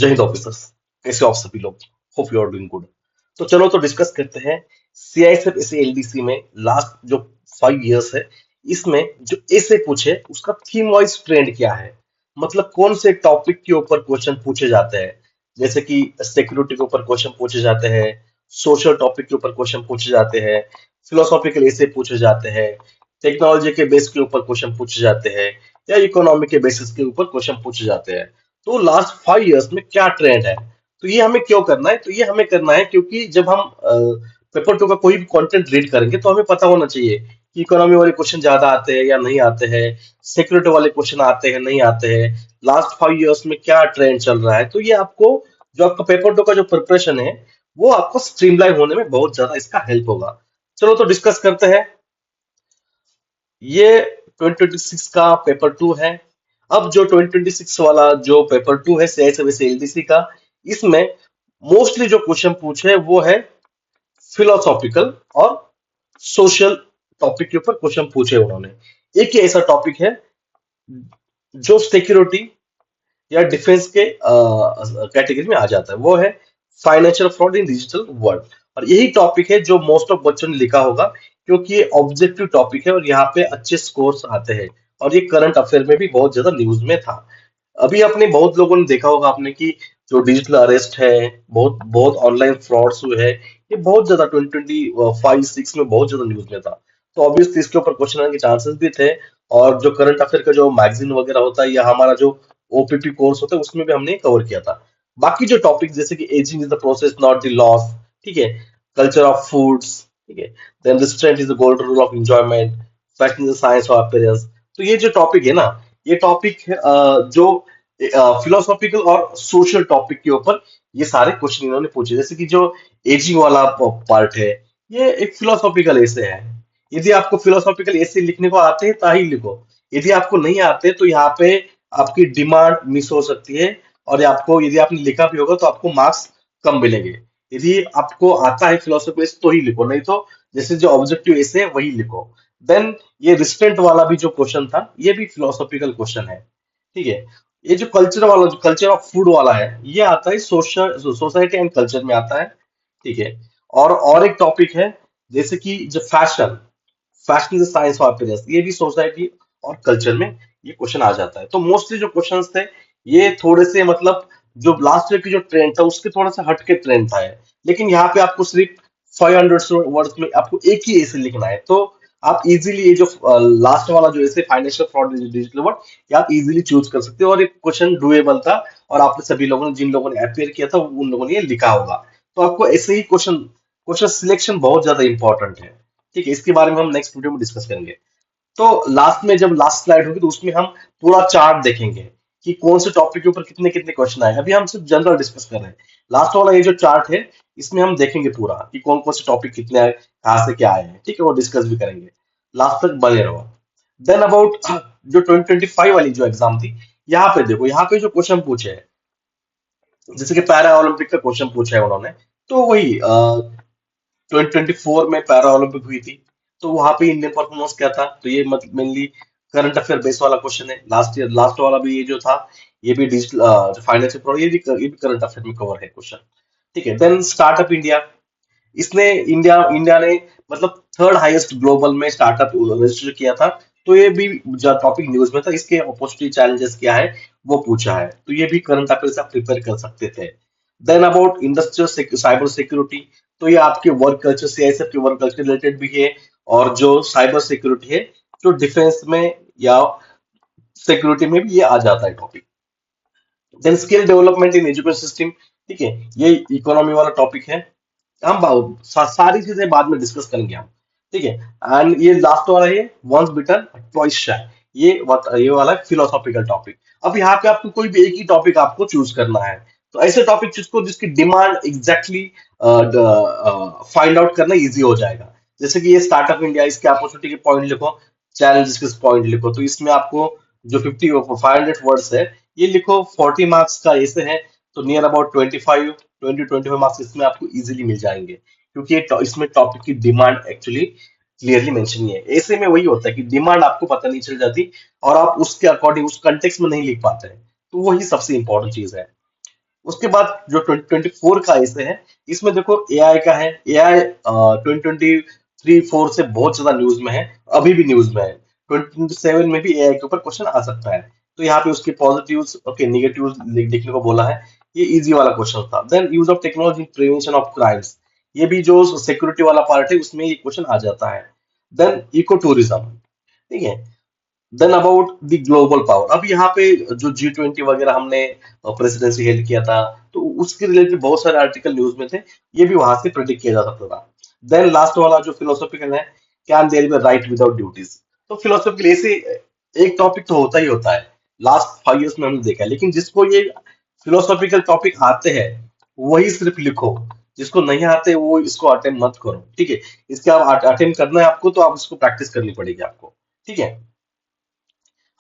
जय हिंद ऑफिसर्स। कैसे हो आप सभी लोग? Hope you are doing good. तो चलो तो डिस्कस करते हैं सीआईएसएफ ऐसे एलडीसी में लास्ट जो 5 इयर्स है, इसमें जो ऐसे पूछे उसका थीम वाइज ट्रेंड क्या है। मतलब कौन से टॉपिक के ऊपर क्वेश्चन पूछे जाते हैं। जैसे कि सिक्योरिटी के ऊपर क्वेश्चन पूछे जाते हैं, सोशल टॉपिक के ऊपर क्वेश्चन पूछे जाते हैं, फिलोसॉफिकल ऐसे पूछे जाते हैं, टेक्नोलॉजी के बेस के ऊपर क्वेश्चन पूछे जाते हैं, या इकोनॉमी के बेसिस के ऊपर क्वेश्चन पूछे जाते हैं। तो लास्ट 5 इयर्स में क्या ट्रेंड है, तो ये हमें क्यों करना है? तो ये हमें करना है क्योंकि जब हम पेपर टू का कोई भी कंटेंट रीड करेंगे तो हमें पता होना चाहिए कि इकोनॉमी वाले क्वेश्चन ज्यादा आते हैं या नहीं आते हैं, सिक्योरिटी वाले क्वेश्चन आते हैं नहीं आते हैं, लास्ट 5 इयर्स में क्या ट्रेंड चल रहा है। तो ये आपको, जो आपका पेपर टू का जो प्रिपरेशन है, वो आपको स्ट्रीमलाइन होने में बहुत ज्यादा इसका हेल्प होगा। चलो तो डिस्कस करते हैं। ये 2026 का पेपर टू है। अब जो 2026 वाला जो पेपर टू है सीआईएसएफ एलडीसी का, इसमें मोस्टली जो क्वेश्चन पूछे वो है फिलोसॉफिकल और सोशल टॉपिक के ऊपर क्वेश्चन पूछे उन्होंने। एक ही ऐसा टॉपिक है जो सिक्योरिटी या डिफेंस के कैटेगरी में आ जाता है, वो है financial fraud in digital world. और यही टॉपिक है जो मोस्ट ऑफ बच्चों ने लिखा होगा, क्योंकि ये ऑब्जेक्टिव टॉपिक है और यहाँ पे अच्छे स्कोर्स आते हैं। और ये करंट अफेयर में भी बहुत ज्यादा न्यूज में था। अभी अपने बहुत लोगों ने देखा होगा आपने कि जो डिजिटल अरेस्ट है, बहुत बहुत ऑनलाइन फ्रॉड्स हुए हैं, ये बहुत ज्यादा 2025-6 में बहुत ज्यादा न्यूज में था। तो ऑब्वियसली इसके ऊपर क्वेश्चन आने के चांसेस भी थे। और जो करंट अफेयर का जो मैगजीन वगैरह होता है या हमारा जो ओपीपी कोर्स होता है, उसमें भी हमने कवर किया था। बाकी जो टॉपिक जैसे कि ageing is the process not the loss, ठीक है, कल्चर ऑफ फूड्स, ठीक है, then restraint is the golden rule of enjoyment, fashion is the science of appearance. तो ये जो टॉपिक है ना, ये टॉपिक जो फिलोसॉफिकल और सोशल टॉपिक के ऊपर ये सारे क्वेश्चन इन्होंने पूछे। जैसे कि जो एजिंग वाला पार्ट है, ये एक फिलोसॉफिकल ऐसे है। यदि आपको फिलोसॉफिकल ऐसे लिखने को आते हैं तो ही लिखो। यदि आपको नहीं आते तो यहाँ पे आपकी डिमांड मिस हो सकती है। और ये आपको, यदि आपने लिखा भी होगा तो आपको मार्क्स कम मिलेंगे। यदि आपको आता है फिलोसफी तो ही लिखो, नहीं तो जैसे जो ऑब्जेक्टिव ऐसे है वही लिखो। देन ये रिस्ट्रेंट वाला भी जो क्वेश्चन था, ये भी फिलोसॉफिकल क्वेश्चन है, ठीक है। ये जो कल्चर वाला, जो कल्चर ऑफ फूड वाला है, ये आता है सोशल सोसाइटी एंड कल्चर में आता है, ठीक है। और एक टॉपिक है जैसे कि जो fashion, fashion is science of appearance, ये भी सोसाइटी और कल्चर में ये क्वेश्चन आ जाता है। तो मोस्टली जो क्वेश्चंस थे, ये थोड़े से मतलब जो लास्ट ईयर की जो ट्रेंड था उसके थोड़ा सा हटके ट्रेंड था ये। लेकिन यहाँ पे आपको सिर्फ 500 वर्ड्स में आपको एक ही ऐसे लिखना है, तो आप इजीली ये जो लास्ट वाला जो ऐसे फाइनेंशियल फ्रॉड डिजिटल वर्ड, ये आप इजीली चूज कर सकते हो। और ये क्वेश्चन डुएबल था, और आपने सभी लोगों ने, जिन लोगों ने अपेयर किया था, उन लोगों ने ये लिखा होगा। तो आपको ऐसे ही क्वेश्चन, क्वेश्चन सिलेक्शन बहुत ज्यादा इंपॉर्टेंट है, ठीक है। इसके बारे में हम नेक्स्ट वीडियो में डिस्कस करेंगे। तो लास्ट में, जब लास्ट स्लाइड होगी तो उसमें हम पूरा चार्ट देखेंगे कि कौन से टॉपिक के ऊपर कितने कितने क्वेश्चन आए। अभी हम सिर्फ जनरल डिस्कस कर रहे हैं। लास्ट वाला ये जो चार्ट है, इसमें हम देखेंगे पूरा कि कौन कौन से टॉपिक कितने आए, कहाँ से क्या आए हैं, ठीक है, वो डिस्कस भी करेंगे। लास्ट तक बने रहो। देन अबाउट जो 2025 वाली जो एग्जाम थी, यहाँ पे देखो, यहाँ पे जो क्वेश्चन पूछे हैं, जैसे कि पैरा ओलंपिक का क्वेश्चन पूछा है उन्होंने। तो वही 2024 में पैरा ओलंपिक हुई थी, तो वहां पे इंडियन परफॉर्मेंस क्या था। तो ये मतलब मेनली करंट अफेयर बेस वाला क्वेश्चन है। लास्ट ईयर लास्ट वाला भी ये जो था, ये भी डिजिटल फाइनेंशियल प्रोडक्ट, ये भी करंट अफेयर में कवर है क्वेश्चन, ठीक है। देन स्टार्टअप इंडिया, इसने इंडिया इंडिया ने मतलब थर्ड हाईएस्ट ग्लोबल में स्टार्टअप रजिस्टर किया था। तो ये भी जो टॉपिक न्यूज में था, इसके अपॉर्चुनिटी चैलेंजेस क्या है वो पूछा है। तो ये भी करंट अफेयर से आप प्रिपेयर कर सकते थे। Then about industrial cyber security, तो ये आपके वर्क कल्चर, सीआईएसएफ के वर्क कल्चर रिलेटेड भी है। और जो साइबर सिक्योरिटी है, जो डिफेंस में या सिक्योरिटी में भी ये आ जाता है topic. Then skill development in education system, ठीक है, ये इकोनॉमी वाला टॉपिक है। हम सारी चीजें बाद में डिस्कस करेंगे हम, ठीक है। एंड ये लास्ट वाला है, वंस बिटन ट्वाइस शाय, ये वाला फिलोसॉफिकल टॉपिक। अब यहाँ पे आपको कोई भी एक ही टॉपिक आपको चूज करना है। तो ऐसे टॉपिक जिसको, जिसकी डिमांड एग्जैक्टली फाइंड आउट करना इजी हो जाएगा। जैसे कि ये स्टार्टअप इंडिया, इसके अपॉर्चुनिटी के पॉइंट लिखो, चैलेंजेस के पॉइंट लिखो। तो इसमें आपको जो 500 वर्ड्स है, ये लिखो। 40 मार्क्स का ऐसे है, तो नियर अबाउट 25 मार्क्स इसमें आपको इजीली मिल जाएंगे, क्योंकि इसमें टॉपिक की डिमांड एक्चुअली क्लियरली मेंशन नहीं है। ऐसे में वही होता है कि डिमांड आपको पता नहीं चल जाती, और आप उसके अकॉर्डिंग उस कंटेक्स्ट में नहीं लिख पाते हैं। तो वही सबसे इंपॉर्टेंट चीज है। उसके बाद जो 2024 का ऐसे है, इसमें देखो एआई का है। एआई 2023-4 से बहुत ज्यादा न्यूज में है, अभी भी न्यूज में है। 2027 में भी एआई के ऊपर क्वेश्चन आ सकता है। तो यहाँ पे उसके पॉजिटिव्स ओके नेगेटिव्स लिखने को बोला है। ये इजी वाला क्वेश्चन था। Then use of technology in prevention of crimes, ये भी जो सिक्योरिटी वाला पार्ट है उसमें ये क्वेश्चन आ जाता है। देन इको टूरिज्म, ठीक है। Then about the global power, अब यहाँ पे जो G20 वगैरह हमने प्रेसिडेंसी हेल्ड किया था, तो उसके रिलेटेड बहुत सारे आर्टिकल न्यूज में थे, ये भी वहां से प्रिडिक्ट किया जा सकता था। देन लास्ट वाला जो फिलोसॉफिकल है, can there be right without duties. तो फिलोसॉफिकल ऐसे एक टॉपिक तो होता ही होता है, लास्ट 5 इयर्स में हमने देखा है। लेकिन जिसको ये फिलोसॉफिकल टॉपिक आते हैं वही सिर्फ लिखो, जिसको नहीं आते वो इसको अटेम्प्ट मत करो, ठीक है। इसके आप अटेम्प्ट करना है आपको, तो आप इसको प्रैक्टिस करनी पड़ेगी आपको, ठीक है।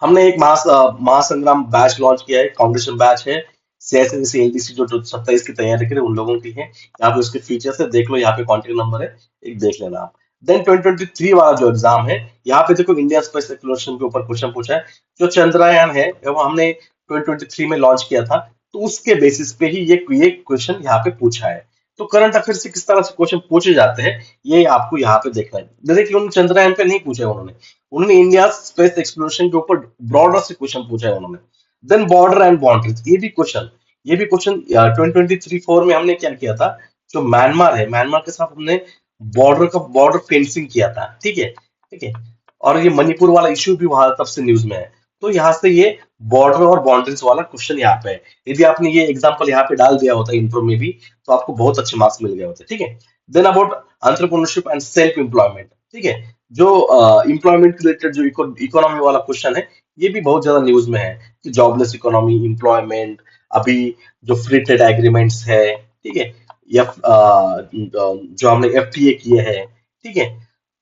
हमने एक महासंग्राम बैच लॉन्च किया है, फाउंडेशन बैच है। सीआईएसएफ एलडीसी जो 27 की तैयारी करे उन लोगों की है। यहाँ पे उसके फीचर्स है, देख लो, यहाँ पे कॉन्टेक्ट नंबर है, एक देख लेना आप। देन 2023 वाला जो एग्जाम है, यहाँ पे देखो इंडिया स्पेस एक्सप्लोरेशन के ऊपर क्वेश्चन पूछा है। जो चंद्रयान है वो हमने 2023 में लॉन्च किया था, तो उसके बेसिस पे ही ये क्वेश्चन यहाँ पे पूछा है। तो करंट अफेयर से किस तरह से क्वेश्चन पूछे जाते हैं, ये आपको यहाँ पे देखना है। डायरेक्टली उन्होंने चंद्रयान पे नहीं पूछा है, उन्होंने इंडिया स्पेस एक्सप्लोरेशन के ऊपर ब्रॉडर से क्वेश्चन पूछा है उन्होंने। देन बॉर्डर एंड बाउंड्रीज, ये भी क्वेश्चन 2023-4 में हमने क्या किया था, जो म्यांमार है, म्यांमार के साथ हमने बॉर्डर फेंसिंग किया था, ठीक है, ठीक है। और ये मणिपुर वाला इश्यू भी वहां तब से न्यूज में है। तो यहाँ से ये बॉर्डर और बाउंड्रीज वाला क्वेश्चन यहाँ पे है। यदि आपने ये एग्जांपल यहाँ पे डाल दिया होता इंट्रो में भी, तो आपको बहुत अच्छे मार्क्स मिल गए होते, ठीक है। Then about entrepreneurship and self employment, ठीक है। जो एम्प्लॉयमेंट रिलेटेड जो इकोनॉमी वाला क्वेश्चन है, ये भी बहुत ज्यादा न्यूज में है कि जॉबलेस इकोनॉमी, एम्प्लॉयमेंट, अभी जो फ्री ट्रेड एग्रीमेंट्स है, ठीक है, या जो हमने एफटीए किए हैं, ठीक है।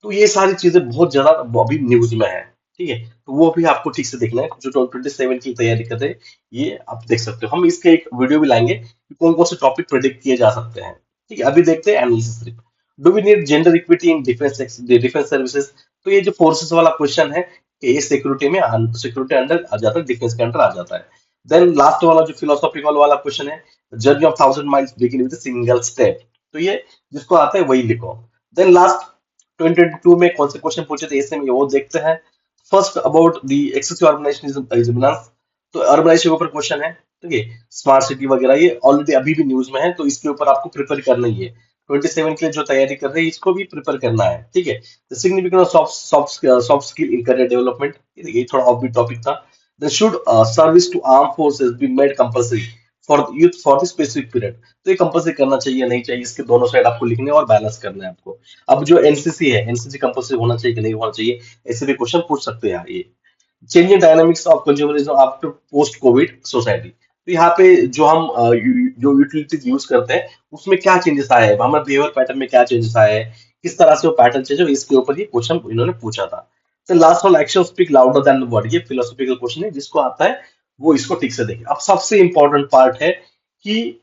तो ये सारी चीजें बहुत ज्यादा अभी न्यूज में है, ठीक है। तो वो भी आपको ठीक से देखना है, जो 2027 की तैयारी कर रहे हैं, ये आप देख सकते हो। हम इसके एक वीडियो भी लाएंगे कि कौन कौन से टॉपिक प्रिडिक्ट किए जा सकते हैं, ठीक है। अभी देखते हैं analysis. Do we need gender equity in defence services, तो ये जो फोर्सेस वाला क्वेश्चन है, कि ये सिक्योरिटी अंडर आ जाता है, डिफेंस के अंडर आ जाता है। देन लास्ट वाला जो फिलोसॉफिकल वाला क्वेश्चन है, journey of 1000 miles begin with single step, तो ये जिसको आता है वही लिखो। देन लास्ट 2022 में कौन से क्वेश्चन पूछे थे ऐसे में, वो देखते हैं। First about the excessive urbanisation, तो अर्बनाइजेशन के ऊपर क्वेश्चन है, ठीक है। स्मार्ट सिटी वगैरह ये ऑलरेडी अभी भी न्यूज में है, तो इसके ऊपर आपको प्रिपेयर करना ही है। 27 के लिए जो तैयारी कर रहे हैं इसको भी प्रिपेयर करना है, ठीक है। The significance of soft skill in career development, ये थोड़ा ऑफ भी टॉपिक था। The should service to arm forces be made compulsory for youth for the specific period, तो ये कंपलसरी करना चाहिए नहीं चाहिए, इसके दोनों साइड आपको लिखने और बैलेंस करना है आपको। अब जो एनसीसी है, एनसीसी कंपलसरी होना चाहिए कि नहीं होना चाहिए, ऐसे भी क्वेश्चन पूछ सकते हैं ये। Changing dynamics of consumerism after post Covid society, तो यहाँ पे जो हम जो यूटिलिटीज यूज करते हैं उसमें क्या चेंजेस आए हैं, हमारे बिहेवियर पैटर्न में क्या चेंजेस आए हैं, किस तरह से वो पैटर्न चेंज हो, इसके ऊपर ये क्वेश्चन इन्होंने पूछा था। तो लास्ट वाला action speak louder than word, ये फिलोसॉफिकल क्वेश्चन है, जिसको आता है वो इसको ठीक से देखे। अब सबसे इंपॉर्टेंट पार्ट है कि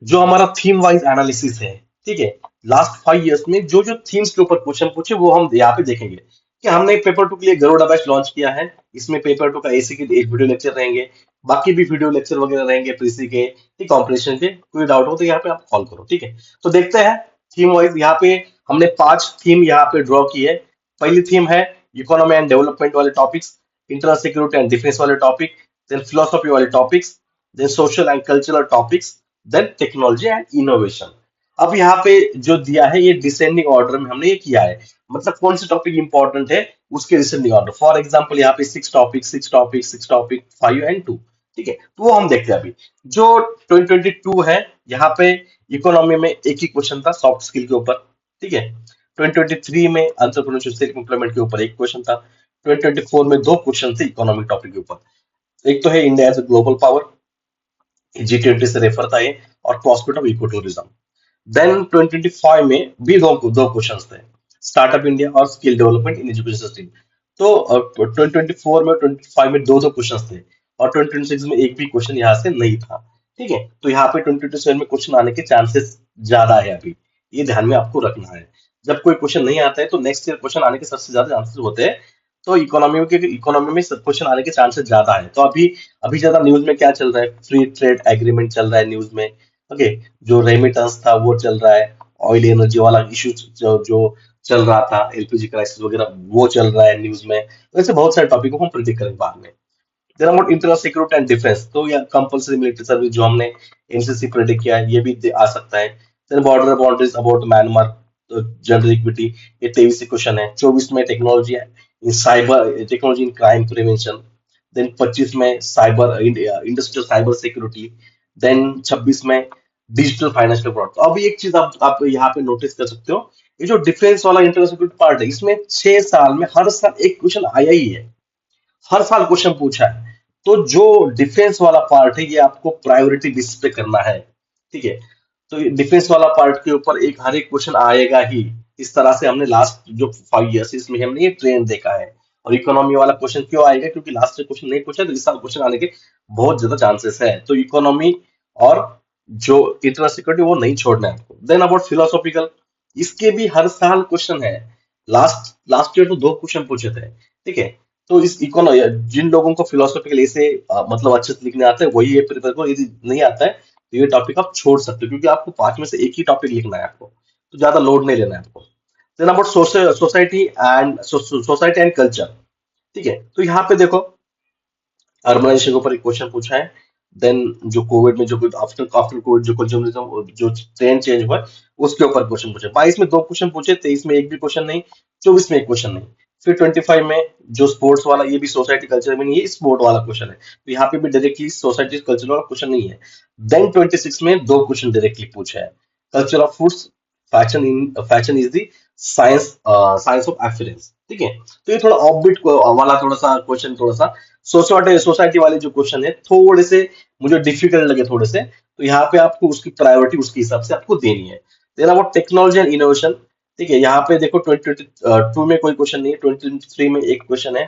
जो हमारा थीम वाइज एनालिसिस है, ठीक है। लास्ट 5 इयर्स में जो जो थीम्स के ऊपर क्वेश्चन पूछे वो हम यहाँ पे देखेंगे। कि हमने पेपर टू के लिए गरुड़ा बैच लॉन्च किया है, इसमें पेपर टू का एसी के एक वीडियो लेक्चर रहेंगे, बाकी भी वीडियो लेक्चर वगैरह रहेंगे प्रीसी के, ठीक, कॉम्पिटिशन के। कोई डाउट हो तो यहाँ पे आप कॉल करो, ठीक है। तो देखते हैं थीम वाइज, यहाँ पे हमने 5 थीम यहाँ पे ड्रॉ की है। पहली थीम है इकोनॉमी एंड डेवलपमेंट वाले topics, internal security and defence वाले टॉपिक, देन फिलोसॉफी वाले topics, then social and cultural topics, then technology and innovation. अब यहाँ पे जो दिया है ये डिसेंडिंग ऑर्डर में हमने ये किया है, मतलब कौन से टॉपिक इंपॉर्टेंट है उसके डिसेंडिंग ऑर्डर। फॉर एग्जांपल यहाँ पे 6 टॉपिक 5 एंड 2, ठीक है। तो वो हम देखते हैं अभी। जो 2022 है, यहाँ पे इकोनॉमी में एक ही क्वेश्चन था सॉफ्ट स्किल के ऊपर, ठीक है। 2023 में एंटरप्रेन्योरशिप सेल्फ एम्प्लॉयमेंट के ऊपर एक क्वेश्चन था। 2024 में 2 क्वेश्चन थे इकोनॉमिक टॉपिक के ऊपर। एक तो है India as global power, G20 से रेफर था ये, और prospect of eco tourism. Then 2025 में भी दो क्वेश्चंस थे, स्टार्टअप इंडिया और skill development in education system. तो 2024 में 25 में दो क्वेश्चंस थे, और 2026 में एक भी क्वेश्चन यहाँ से नहीं था, ठीक है। तो यहाँ पे 2027 में क्वेश्चन आने के चांसेस ज्यादा है अभी, ये ध्यान में आपको रखना है। जब कोई क्वेश्चन नहीं आता है तो नेक्स्ट ईयर क्वेश्चन आने के सबसे ज्यादा चांसेस होते हैं तो इकोनॉमी में सब क्वेश्चन आने के चांसेस ज्यादा है। तो अभी अभी ज्यादा न्यूज में क्या चल रहा है, फ्री ट्रेड एग्रीमेंट चल रहा है न्यूज में। ओके, जो रेमिटेंस था वो चल रहा है, ऑयल एनर्जी वाला इशू जो चल रहा था, एलपीजी क्राइसिस वगैरह वो चल रहा है न्यूज में। तो ऐसे बहुत सारे टॉपिक को हम प्रिडिक्ट करेंगे बाद में। Then about internal security and defence, तो या कंपल्सरी मिलिट्री सर्विस जो हमने एमसीसी प्रेडिक्ट किया है, ये भी आ सकता है। Then border boundaries about Myanmar, general equity, ये 23 क्वेश्चन है। 24 में technology in cyber, technology in crime prevention. Then 25 में cyber industrial cyber security. Then 26 में डिजिटल फाइनेंशियल प्रोडक्ट। तो अभी एक चीज आप यहाँ पे नोटिस कर सकते हो, ये जो डिफेंस वाला इंटरनल सिक्योरिटी पार्ट है, इसमें 6 साल में हर साल एक क्वेश्चन आया ही है, हर साल क्वेश्चन पूछा है। तो जो डिफेंस वाला पार्ट है, ये आपको प्रायोरिटी बेसिस पे करना है, ठीक है। तो ये डिफेंस वाला पार्ट के ऊपर एक हर एक क्वेश्चन आएगा ही। इस तरह से हमने लास्ट जो 5 इयर्स इसमें हमने ये ट्रेंड देखा है। और इकोनॉमी वाला क्वेश्चन क्यों आएगा, क्योंकि लास्ट में क्वेश्चन नहीं पूछा, तो इस साल क्वेश्चन आने के बहुत ज्यादा चांसेस है। तो इकोनॉमी और जो इंटरनल सिक्योरिटी वो नहीं छोड़ना है आपको। देन अबाउट फिलोसॉफिकल, इसके भी हर साल क्वेश्चन है। लास्ट लास्ट ईयर तो 2 क्वेश्चन पूछे थे, ठीक है। तो इस इकोनो जिन लोगों को फिलोसॉफिकल ऐसे मतलब अच्छे से लिखने आता है वही ये प्रिपेयर करो, यदि नहीं आता है तो ये टॉपिक आप छोड़ सकते हो, क्योंकि आपको 5 में से एक ही टॉपिक लिखना है आपको, तो ज्यादा लोड नहीं लेना है आपको। Then about society and culture, ठीक है। तो यहाँ पे देखो, अर्बनाइजेशन के ऊपर एक क्वेश्चन पूछा है। देन जो कोविड में जो आफ्टर आफ्टर कोविड जो कंज्यूमरिज्म जो ट्रेंड चेंज हुआ है, उसके ऊपर क्वेश्चन पूछे। 22 में 2 क्वेश्चन पूछे, 23 में एक भी क्वेश्चन नहीं, 24 में एक क्वेश्चन नहीं। फिर 25 में जो स्पोर्ट्स वाला, ये भी सोसाइटी कल्चर में नहीं है, स्पोर्ट वाला क्वेश्चन है, तो यहाँ पे भी डायरेक्टली सोसाइटी कल्चर वाला क्वेश्चन नहीं है। देन 26 में 2 क्वेश्चन डायरेक्टली पूछा है, culture of foods, fashion is the science, science of evidence, ठीक है। तो ये थोड़ा ऑफबिट वाला थोड़ा सा क्वेश्चन, थोड़ा सा सोसाइटी वाले जो क्वेश्चन है थोड़े से मुझे डिफिकल्ट लगे थोड़े से, तो यहाँ पे आपको उसकी प्रायोरिटी उसके हिसाब से आपको देनी है। Then about technology and innovation, ठीक है। यहाँ पे देखो 2022 में कोई क्वेश्चन नहीं है, 2023 में एक क्वेश्चन है,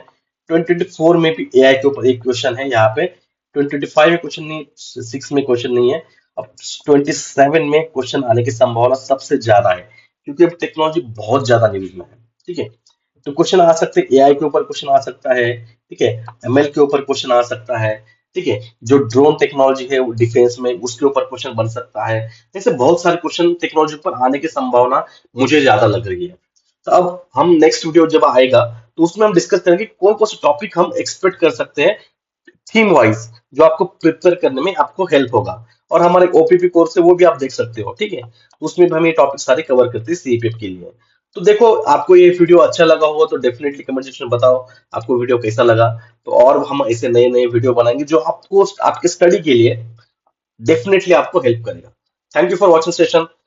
2024 में भी एआई के ऊपर एक क्वेश्चन है यहाँ पे, 2025 में क्वेश्चन नहीं, 6 में क्वेश्चन नहीं है। अब 27 में क्वेश्चन आने की संभावना सबसे ज्यादा है, क्योंकि अब टेक्नोलॉजी बहुत ज्यादा न्यूज में है, ठीक है। तो क्वेश्चन आ सकते हैं, एआई के ऊपर क्वेश्चन आ सकता है, ठीक है। एमएल के ऊपर क्वेश्चन आ सकता है, ठीक है। जो ड्रोन टेक्नोलॉजी है वो डिफेंस में, उसके ऊपर क्वेश्चन बन सकता है। ऐसे बहुत सारे क्वेश्चन टेक्नोलॉजी पर आने की संभावना मुझे ज्यादा लग रही है। तो अब हम नेक्स्ट वीडियो जब आएगा, तो उसमें हम डिस्कस करेंगे कौन कौन से टॉपिक हम एक्सपेक्ट कर सकते हैं थीम वाइज, जो आपको प्रिपेयर करने में आपको हेल्प होगा। और हमारे ओपीपी कोर्स है वो भी आप देख सकते हो, ठीक है। तो उसमें भी हम ये टॉपिक सारे कवर करते हैं सीपीएफ के लिए। तो देखो, आपको ये वीडियो अच्छा लगा होगा तो डेफिनेटली कमेंट सेक्शन में बताओ आपको वीडियो कैसा लगा। तो और हम ऐसे नए नए वीडियो बनाएंगे जो आपको आपके स्टडी के लिए डेफिनेटली आपको हेल्प करेगा। Thank you for watching session.